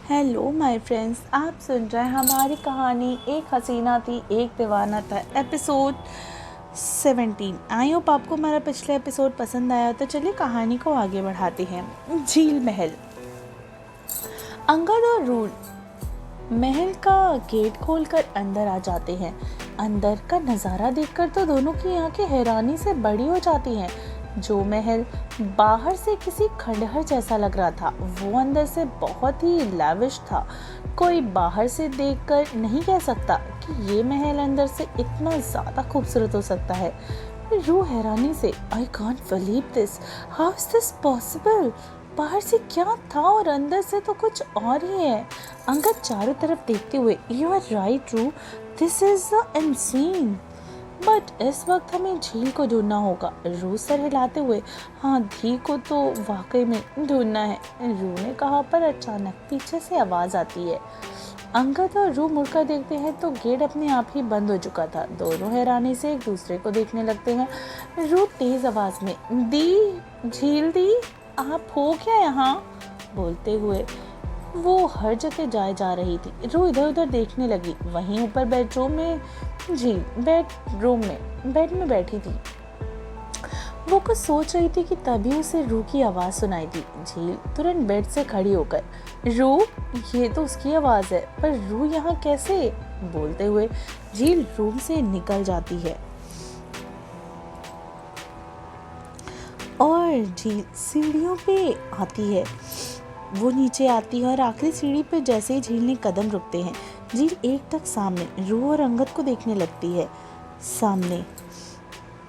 Hello my friends, आप सुन रहे हैं हमारी कहानी एक हसीना थी एक दीवाना था एपिसोड 17। आई होप आपको हमारा पिछला एपिसोड पसंद आया। तो चलिए कहानी को आगे बढ़ाते हैं। झील महल। अंगद और रूल महल का गेट खोलकर अंदर आ जाते हैं। अंदर का नज़ारा देखकर तो दोनों की आंखें हैरानी से बड़ी हो जाती हैं। जो महल बाहर से किसी खंडहर जैसा लग रहा था, वो अंदर से बहुत ही लैविश था। कोई बाहर से देखकर नहीं कह सकता कि ये महल अंदर से इतना ज़्यादा खूबसूरत हो सकता है। रूह हैरानी से I can't believe this, how is this possible. बाहर से क्या था और अंदर से तो कुछ और ही है। अंगद चारों तरफ देखते हुए, यू आर राइट रूह, दिस इज इनसीन। बट इस वक्त हमें झील को ढूंढना होगा। रूह सर हिलाते हुए, हाँ धी को तो वाकई में ढूंढना है, रूह ने कहा। पर अचानक पीछे से आवाज आती है। अंगद और रूह मुड़कर देखते हैं तो गेट अपने आप ही बंद हो चुका था। दोनों हैरानी से एक दूसरे को देखने लगते हैं। रूह तेज आवाज में, दी, झील दी, आप हो क्या यहाँ, बोलते हुए वो हर जगह जाए जा रही थी। रूह इधर उधर देखने लगी। वहीं ऊपर बेडरूम में झील बेड में बैठी थी। वो कुछ सोच रही थी कि तभी उसे रूह की आवाज सुनाई दी। झील तुरंत बेड से खड़ी होकर, रूह, ये तो उसकी आवाज है, पर रूह यहाँ कैसे, बोलते हुए झील रूम से निकल जाती है और झील सीढ़ियों पे आती है। वो नीचे आती है और आखिरी सीढ़ी पे जैसे ही झील ने कदम रुकते हैं, झील एक टक सामने रूह और अंगद को देखने लगती है।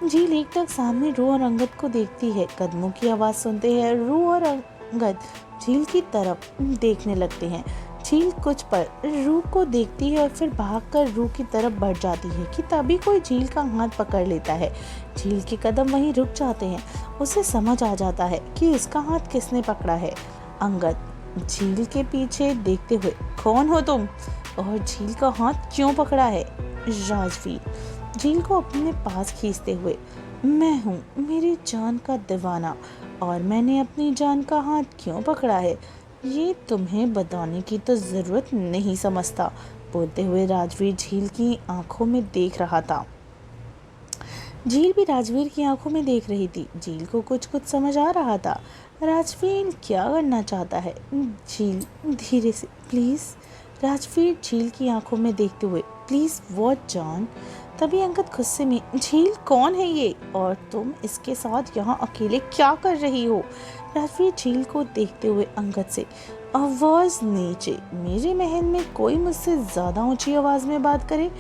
झील एक टक सामने रूह और अंगद को देखती है। कदमों की आवाज़ सुनते हैं। रूह और अंगद झील की तरफ देखने लगते हैं। झील कुछ पर रूह को देखती है और फिर भागकर रूह की तरफ बढ़ जाती है कि तभी कोई झील का हाथ पकड़ लेता है। झील के कदम वहीं रुक जाते हैं। उसे समझ आ जाता है कि इसका हाथ किसने पकड़ा है। अंगद झील के पीछे देखते हुए, कौन हो तुम और झील का हाथ क्यों पकड़ा है। राजवीर झील को अपने पास खींचते हुए, मैं हूँ मेरी जान का दीवाना, और मैंने अपनी जान का हाथ क्यों पकड़ा है ये तुम्हें बताने की तो जरूरत नहीं समझता, बोलते हुए राजवीर झील की आंखों में देख रहा था। झील भी राजवीर की आंखों में देख रही थी। झील को कुछ कुछ समझ आ रहा था। राजवीर क्या करना चाहता है। झील धीरे से, प्लीज। राजवीर झील की आंखों में देखते हुए, प्लीज व्हाट जॉन। तभी अंगद गुस्से में, झील कौन है ये और तुम इसके साथ यहाँ अकेले क्या कर रही हो। राजवीर झील को देखते हुए अंगद से, आवाज नीचे, मेरे महल में कोई मुझसे ज्यादा ऊंची आवाज में बात करे,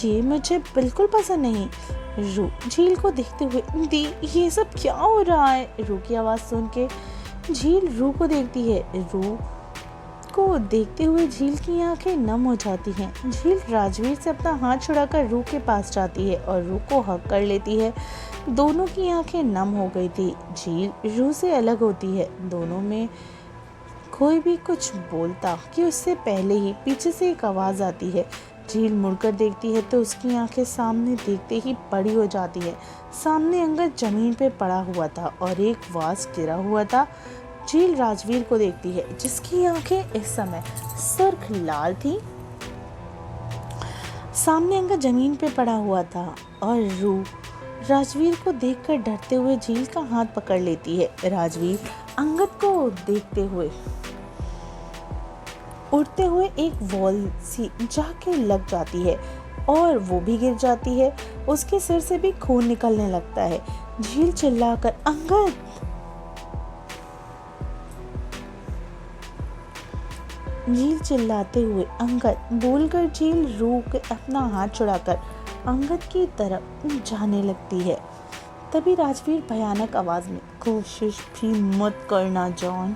ये मुझे बिल्कुल पसंद नहीं। रूह झील को देखते हुए, दी, ये सब क्या हो रहा है। रूह की आवाज सुन के झील रूह को देखती है। रूह को देखते हुए झील की आंखें नम हो जाती हैं। झील राजवीर से अपना हाथ छुड़ाकर रूह के पास जाती है और रूह को हक कर लेती है। दोनों की आंखें नम हो गई थी। झील रूह से अलग होती है। दोनों में कोई भी कुछ बोलता कि उससे पहले ही पीछे से एक आवाज आती है। झील मुड़कर देखती है तो उसकी आंखें सामने देखते ही बड़ी हो जाती है। सामने अंगद जमीन पे पड़ा हुआ था और एक वास गिरा हुआ था। झील राजवीर को देखती है जिसकी आंखें इस समय सुर्ख लाल थी। सामने अंगद जमीन पे पड़ा हुआ था और रूह राजवीर को देखकर डरते हुए झील का हाथ पकड़ लेती है। राजवीर अंगद को देखते हुए उड़ते हुए एक वॉल सी जाके लग जाती है और वो भी गिर जाती है। उसके सिर से भी खून निकलने लगता है। झील चिल्लाकर, अंगद। झील चिल्लाते हुए, अंगद बोलकर झील रूह के अपना हाथ छुड़ाकर अंगद की तरफ जाने लगती है। तभी राजवीर भयानक आवाज में, कोशिश भी मत करना जॉन।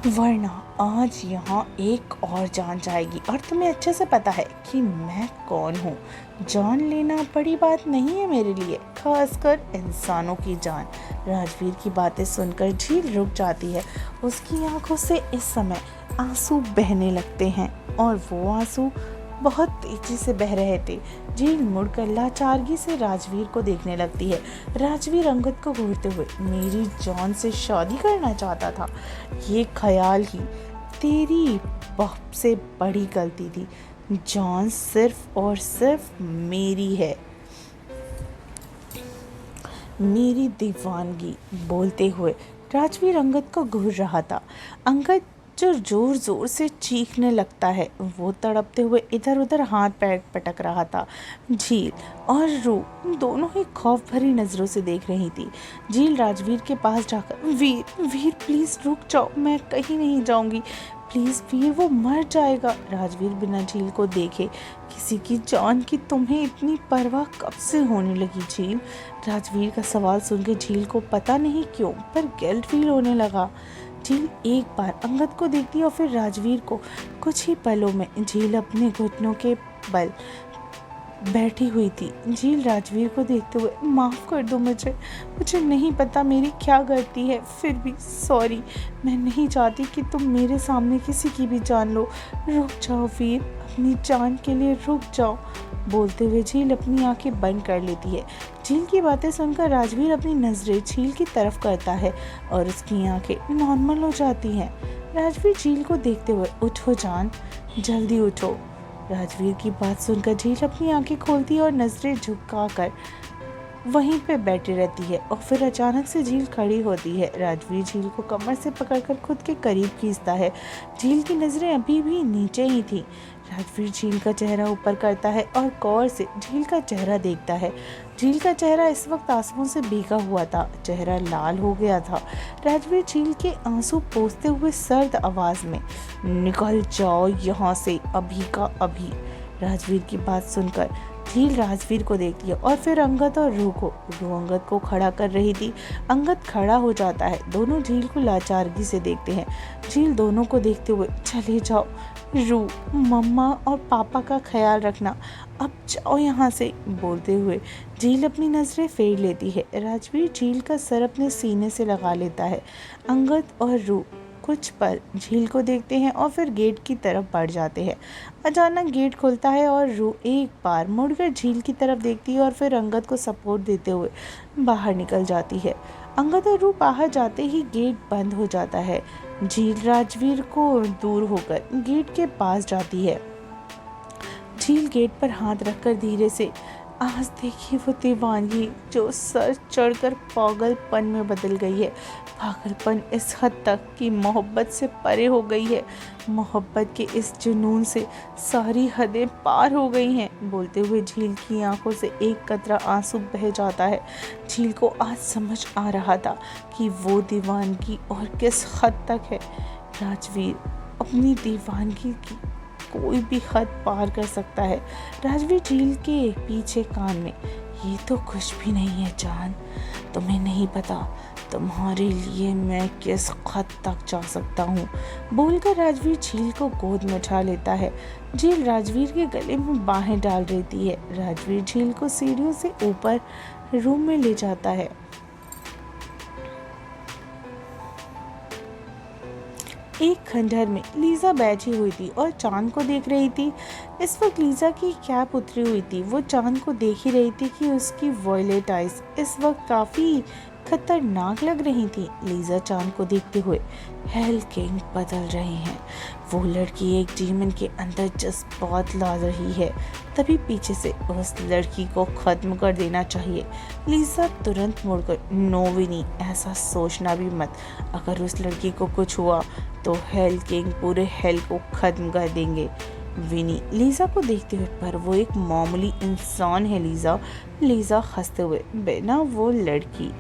वरना आज यहाँ एक और जान जाएगी और तुम्हें अच्छे से पता है कि मैं कौन हूँ। जान लेना बड़ी बात नहीं है मेरे लिए, खासकर इंसानों की जान। राजवीर की बातें सुनकर झील रुक जाती है। उसकी आंखों से इस समय आंसू बहने लगते हैं और वो आंसू बहुत तेजी से बह रहे थे। झील मुड़कर लाचारगी से राजवीर को देखने लगती है। राजवीर अंगद को घूरते हुए मेरी जॉन से शादी करना चाहता था। ये ख्याल ही तेरी सबसे बड़ी गलती थी। जॉन सिर्फ और सिर्फ मेरी है, मेरी दीवानगी। बोलते हुए राजवीर अंगद को घूर रहा था। अंगद जो जोर जोर से चीखने लगता है, वो तड़पते हुए इधर उधर हाथ पैर पटक रहा था। झील और रू दोनों ही खौफ भरी नजरों से देख रही थी। झील राजवीर के पास जाकर वीर वीर प्लीज रुक जाओ, मैं कहीं नहीं जाऊंगी, प्लीज वीर वो मर जाएगा। राजवीर बिना झील को देखे किसी की जान की तुम्हें इतनी परवाह कब से होने लगी झील? राजवीर का सवाल सुनकर झील को पता नहीं क्यों पर गिल्ट फील होने लगा। झील एक बार अंगद को देखती और फिर राजवीर को। कुछ ही पलों में झील अपने घुटनों के बल बैठी हुई थी। झील राजवीर को देखते हुए माफ़ कर दो मुझे नहीं पता मेरी क्या गलती है, फिर भी सॉरी। मैं नहीं चाहती कि तुम मेरे सामने किसी की भी जान लो। रुक जाओ वीर, अपनी जान के लिए रुक जाओ। बोलते हुए झील अपनी आंखें बंद कर लेती है। झील की बातें सुनकर राजवीर अपनी नजरें झील की तरफ करता है और उसकी आंखें नॉर्मल हो जाती हैं। राजवीर झील को देखते हुए उठो जान, जल्दी उठो। राजवीर की बात सुनकर झील अपनी आंखें खोलती है और नजरें झुकाकर वहीं पे बैठी रहती है और फिर अचानक से झील खड़ी होती है। राजवीर झील को कमर से पकड़कर खुद के करीब खींचता है। झील की नजरें अभी भी नीचे ही थी। राजवीर झील का चेहरा ऊपर करता है और गौर से झील का चेहरा देखता है। झील का चेहरा इस वक्त आंसुओं से भीगा हुआ था, चेहरा लाल हो गया था। राजवीर झील के आंसू पोंछते हुए सर्द आवाज में, निकल जाओ यहाँ से अभी का अभी। राजवीर की बात सुनकर झील राजवीर को देखती है और फिर अंगद और रू को। रू अंगद को खड़ा कर रही थी। अंगद खड़ा हो जाता है। दोनों झील को लाचारगी से देखते हैं। झील दोनों को देखते हुए, चले जाओ रू, मम्मा और पापा का ख्याल रखना, अब जाओ यहाँ से। बोलते हुए झील अपनी नजरें फेर लेती है। राजवीर झील का सर अपने सीने से लगा लेता है। अंगद और रू कुछ पल झील को देखते हैं और फिर गेट की तरफ बढ़ जाते हैं। अचानक गेट खुलता है और रू एक बार मुड़कर झील की तरफ देखती है और फिर अंगद को सपोर्ट देते हुए बाहर निकल जाती है। अंगद और रू बाहर जाते ही गेट बंद हो जाता है। झील राजवीर को दूर होकर गेट के पास जाती है। झील गेट पर हाथ रखकर धीरे से, आज देखिए वो दीवानगी जो सर चढ़कर पागलपन में बदल गई है। पागलपन इस हद तक कि मोहब्बत से परे हो गई है। मोहब्बत के इस जुनून से सारी हदें पार हो गई हैं। बोलते हुए झील की आंखों से एक कतरा आंसू बह जाता है। झील को आज समझ आ रहा था कि वो दीवानगी और किस हद तक है। राजवीर अपनी दीवानगी की कोई भी हद पार कर सकता है। राजवीर झील के पीछे कान में, ये तो कुछ भी नहीं है जान, तुम्हें नहीं पता तुम्हारे लिए मैं किस हद तक जा सकता हूँ। बोलकर राजवीर झील को गोद में उठा लेता है। झील राजवीर के गले में बाहें डाल देती है। राजवीर झील को सीढ़ियों से ऊपर रूम में ले जाता है। एक खंडहर में लीजा बैठी हुई थी और चांद को देख रही थी। इस वक्त लीजा की कैप उतरी हुई थी। वो चांद को देख ही रही थी कि उसकी वॉयलेट आइज इस वक्त काफी खतरनाक लग रही थी। लीजा चांद को देखते हुए, हेल किंग बदल रहे हैं। वो लड़की एक डीमन के अंदर जज्बात ला रही है। तभी पीछे से उस लड़की को खत्म कर देना चाहिए। लीजा तुरंत मुड़कर, नो विनी, ऐसा सोचना भी मत। अगर उस लड़की को कुछ हुआ तो हेल किंग पूरे हेल को खत्म कर देंगे। विनी लीजा को देखते हुए, पर वो एक मामूली इंसान है लीजा। लीजा हंसते हुए, बिना वो लड़की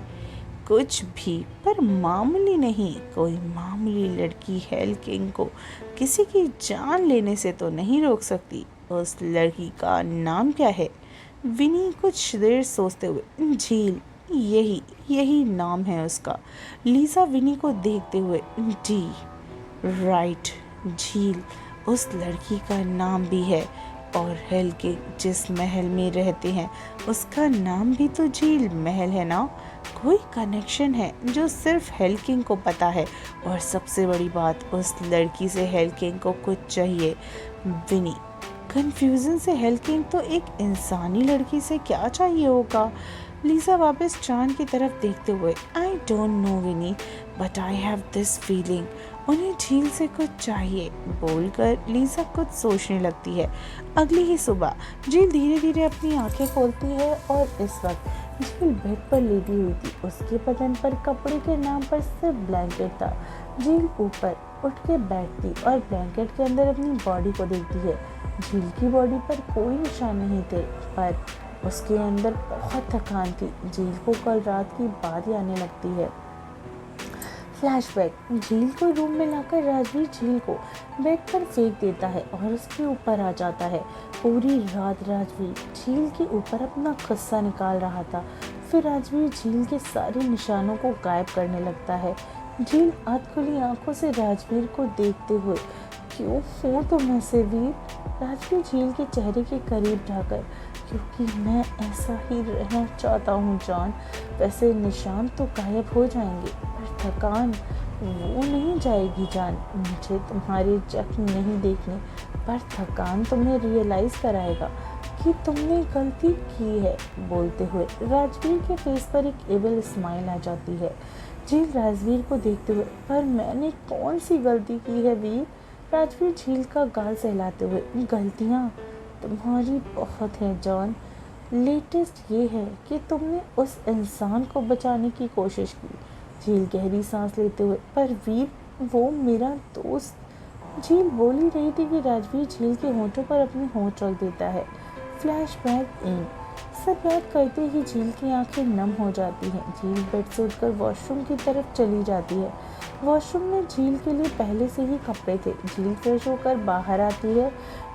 कुछ भी, पर मामूली नहीं, कोई मामूली लड़की हेल किंग को किसी की जान लेने से तो नहीं रोक सकती। उस लड़की का नाम क्या है? विनी कुछ देर सोचते हुए, झील, यही नाम है उसका। लीजा विनी को देखते हुए, डी राइट, झील उस लड़की का नाम भी है और हेल के जिस महल में रहते हैं उसका नाम भी तो झील महल है ना। कोई कनेक्शन है जो सिर्फ हेल किंग को पता है। और सबसे बड़ी बात, उस लड़की से हेल किंग को कुछ चाहिए। विनी कन्फ्यूज़न से हल्की तो एक इंसानी लड़की से क्या चाहिए होगा। लीज़ा वापस चांद की तरफ देखते हुए, I don't know Winnie, but I have this feeling, उन्हें झील से कुछ चाहिए बोलकर लीज़ा कुछ सोचने लगती है। अगली ही सुबह झील धीरे धीरे अपनी आंखें खोलती है और इस वक्त झील बेड पर लेटी हुई थी। उसके बदन पर कपड़े के नाम पर सिर्फ ब्लैंकेट था। झील ऊपर उठ के बैठती और ब्लैंकेट के अंदर अपनी बॉडी को देखती है। झील की बॉडी पर कोई निशान नहीं थे, पर उसके अंदर बहुत थकान थी। झील को कल रात की बात ही आने लगती है। फ्लैशबैक, झील को रूम में लाकर राजवीर झील को बेड पर फेंक देता है और उसके ऊपर आ जाता है। पूरी रात राजवीर झील के ऊपर अपना गुस्सा निकाल रहा था। फिर राजवीर झील के सारे निशानों को गायब करने लगता है। झील आध खुली आंखों से राजवीर को देखते हुए, क्यों हो तुम ऐसे वीर? राजवीर झील के चेहरे के करीब जाकर, क्योंकि मैं ऐसा ही रहना चाहता हूँ जान। वैसे निशान तो गायब हो जाएंगे, पर थकान वो नहीं जाएगी जान। मुझे तुम्हारे जख्म नहीं देखने, पर थकान तुम्हें रियलाइज़ कराएगा कि तुमने गलती की है। बोलते हुए राजवीर के फेस पर एक एविल स्माइल आ जाती है। झील राजवीर को देखते हुए, पर मैंने कौन सी गलती की है वीर? राजवीर झील का गाल सहलाते हुए, गलतियाँ तुम्हारी बहुत है जॉन। लेटेस्ट ये है कि तुमने उस इंसान को बचाने की कोशिश की। झील गहरी सांस लेते हुए, पर वीर वो मेरा दोस्त। झील बोल ही रही थी कि राजवीर झील के होंठों पर अपनी होंठ रख देता है। फ्लैशबैक इन सब याद करते ही झील की आंखें नम हो जाती हैं। झील बेड से उठकर वॉशरूम की तरफ चली जाती है। वॉशरूम में झील के लिए पहले से ही कपड़े थे। झील फ्रेश होकर बाहर आती है।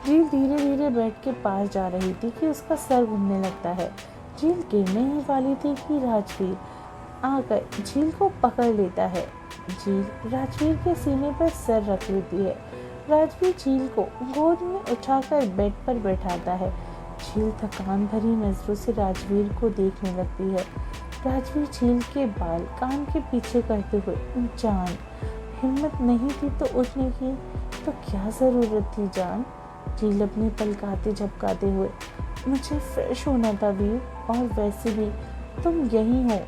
झील धीरे धीरे बेड के पास जा रही थी कि उसका सर घूमने लगता है। झील गिरने ही वाली थी कि राजवीर आकर झील को पकड़ लेता है। झील राजवीर के सीने पर सर रख लेती है। राजवीर झील को गोद में उठाकर बेड पर बैठाता है। झील थकान भरी नजरों से राजवीर को देखने लगती है। राजवीर झील के बाल कान के पीछे करते हुए, जान हिम्मत नहीं थी तो उठने की, तो क्या ज़रूरत थी जान? झील अपने पलकाते झपकाते हुए, मुझे फ्रेश होना था वीर, और वैसे भी तुम यही हो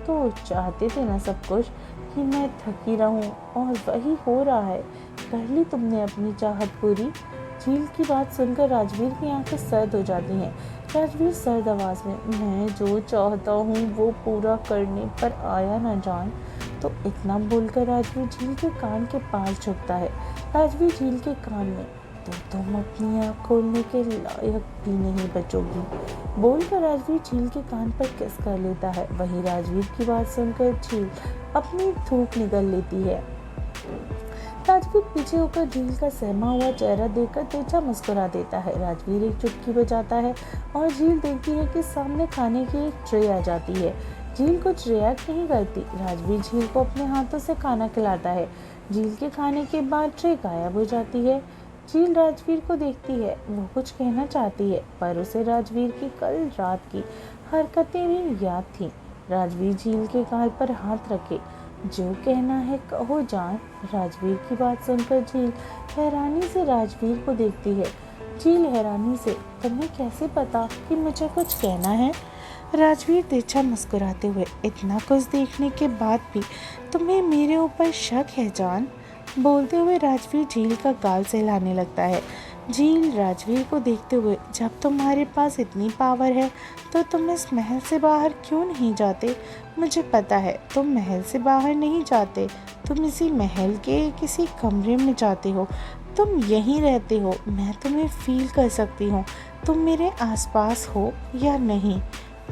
तो चाहते थे ना सब कुछ कि मैं थकी रहूं, और वही हो रहा है। कर ली तुमने अपनी चाहत पूरी। झील की बात सुनकर राजवीर की आंखें सर्द हो जाती हैं। राजवीर सर्द आवाज में, मैं जो चाहता हूँ वो पूरा करने पर आया ना जान। तो इतना बोलकर राजवीर झील के कान के पास झुकता है। राजवीर झील के कान में, तो तुम अपनी आँख खोलने के लायक भी नहीं बचोगी बोलकर राजवीर झील के कान पर किस कर लेता है। वही राजवीर की बात सुनकर झील अपनी थूक निगल लेती है। राजवीर पीछे होकर झील का सहमा हुआ चेहरा देखकर तेजा मुस्कुरा देता है। राजवीर एक चुटकी बजाता है और झील देखती है कि सामने खाने की एक ट्रे आ जाती है। झील कुछ रिएक्ट नहीं करती। राजवीर झील को अपने हाथों से खाना खिलाता है। झील के खाने के बाद ट्रे गायब हो जाती है। झील राजवीर को देखती है। वो कुछ कहना चाहती है, पर उसे राजवीर की कल रात की हरकतें भी याद थीं। राजवीर झील के गाल पर हाथ रखे, जो कहना है कहो जान। राजवीर की बात सुनकर झील हैरानी से राजवीर को देखती है। झील हैरानी से, तुम्हें कैसे पता कि मुझे कुछ कहना है? राजवीर तिरछा मुस्कुराते हुए, इतना कुछ देखने के बाद भी तुम्हें मेरे ऊपर शक है जान। बोलते हुए राजवीर झील का गाल सहलाने लगता है। झील राजवीर को देखते हुए, जब तुम्हारे पास इतनी पावर है तो तुम इस महल से बाहर क्यों नहीं जाते? मुझे पता है तुम महल से बाहर नहीं जाते, तुम इसी महल के किसी कमरे में जाते हो, तुम यहीं रहते हो। मैं तुम्हें फील कर सकती हूँ, तुम मेरे आसपास हो या नहीं।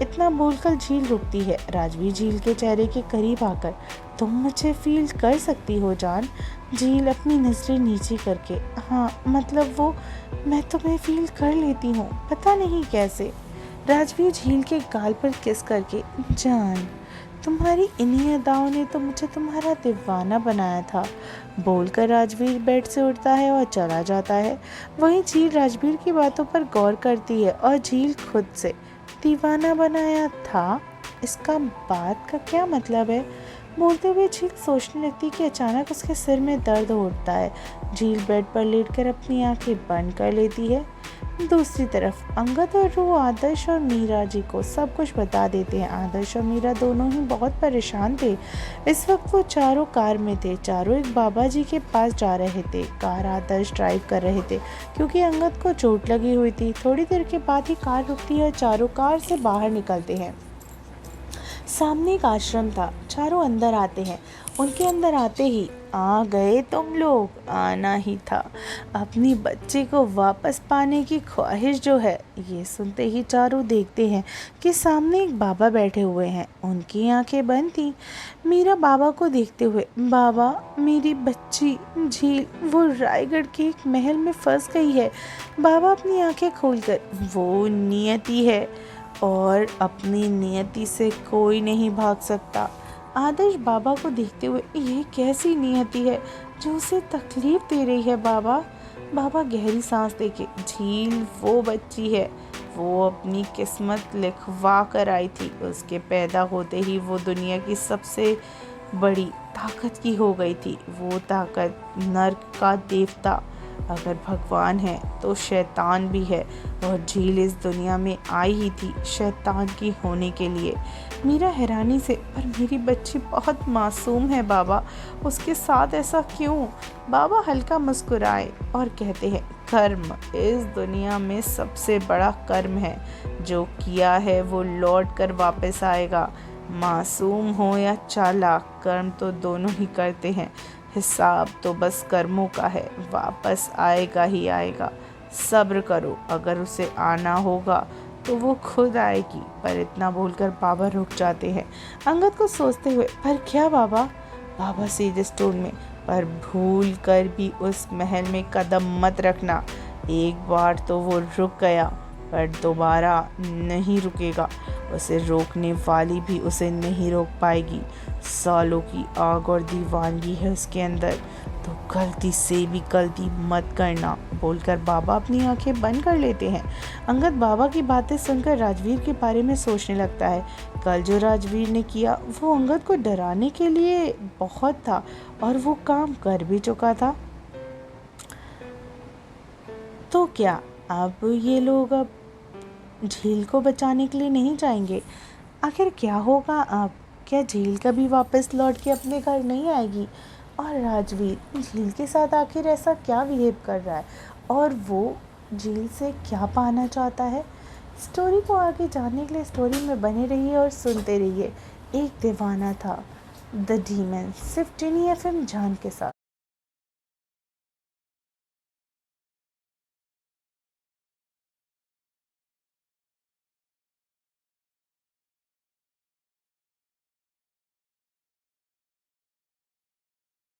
इतना बोलकर झील रुकती है। राजवीर झील के चेहरे के करीब आकर, तुम मुझे फील कर सकती हो जान। झील अपनी नज़रें नीचे करके, हाँ मतलब वो, मैं तुम्हें फील कर लेती हूँ, पता नहीं कैसे। राजवीर झील के गाल पर किस करके, जान तुम्हारी इन्हीं अदाओं ने तो मुझे तुम्हारा दीवाना बनाया था बोलकर राजवीर बेड से उठता है और चला जाता है। वहीं झील राजवीर की बातों पर गौर करती है और झील खुद से, दीवाना बनाया था, इसका बात का क्या मतलब है? बोलते हुए झील सोचने लगती कि अचानक उसके सिर में दर्द उठता है। झील बेड पर लेटकर अपनी आंखें बंद कर लेती है। दूसरी तरफ अंगद और रूह आदर्श और मीरा जी को सब कुछ बता देते हैं। आदर्श और मीरा दोनों ही बहुत परेशान थे। इस वक्त वो चारों कार में थे। चारों एक बाबा जी के पास जा रहे थे। कार आदर्श ड्राइव कर रहे थे क्योंकि अंगद को चोट लगी हुई थी। थोड़ी देर के बाद ही कार रुकती है और चारों कार से बाहर निकलते हैं। सामने एक आश्रम था। चारों अंदर आते हैं। उनके अंदर आते ही, आ गए तुम लोग, आना ही था। अपनी बच्ची को वापस पाने की ख्वाहिश जो है। ये सुनते ही चारों देखते हैं कि सामने एक बाबा बैठे हुए हैं। उनकी आंखें बंद थी। मीरा बाबा को देखते हुए, बाबा मेरी बच्ची झील वो रायगढ़ के एक महल में फंस गई है। बाबा अपनी आंखें खोलकर, वो नियति है और अपनी नियति से कोई नहीं भाग सकता। आदर्श बाबा को देखते हुए, ये कैसी नियति है जो उसे तकलीफ दे रही है बाबा। बाबा गहरी सांस लेके, झील वो बच्ची है, वो अपनी किस्मत लिखवा कर आई थी। उसके पैदा होते ही वो दुनिया की सबसे बड़ी ताकत की हो गई थी। वो ताकत नर्क का देवता, अगर भगवान है तो शैतान भी है, और झील इस दुनिया में आई ही थी शैतान की होने के लिए। मीरा हैरानी से, पर मेरी बच्ची बहुत मासूम है बाबा, उसके साथ ऐसा क्यों? बाबा हल्का मुस्कुराए और कहते हैं, कर्म इस दुनिया में सबसे बड़ा कर्म है। जो किया है वो लौट कर वापस आएगा। मासूम हो या चालाक, कर्म तो दोनों ही करते हैं। हिसाब तो बस कर्मों का है, वापस आएगा ही आएगा। सब्र करो, अगर उसे आना होगा तो वो खुद आएगी। पर इतना बोलकर बाबा रुक जाते हैं, अंगद को सोचते हुए, पर क्या बाबा? बाबा सीरियस टोन में, पर भूल कर भी उस महल में कदम मत रखना। एक बार तो वो रुक गया, पर दोबारा नहीं रुकेगा। उसे रोकने वाली भी उसे नहीं रोक पाएगी। सालों की आग और दीवानगी है उसके अंदर, तो गलती से भी गलती मत करना, बोलकर बाबा अपनी आंखें बंद कर लेते हैं। अंगद बाबा की बातें सुनकर राजवीर के बारे में सोचने लगता है। कल जो राजवीर ने किया वो अंगद को डराने के लिए बहुत था, और वो काम कर भी चुका था। तो क्या अब ये लोग अब झील को बचाने के लिए नहीं जाएंगे? आखिर क्या होगा अब? क्या झील कभी वापस लौट के अपने घर नहीं आएगी? और राजवीर झील के साथ आखिर ऐसा क्या बिहेव कर रहा है, और वो झील से क्या पाना चाहता है? स्टोरी को आगे जानने के लिए स्टोरी में बने रहिए और सुनते रहिए। एक दीवाना था द डीमन, सिर्फ टिनी एफएम जान के साथ।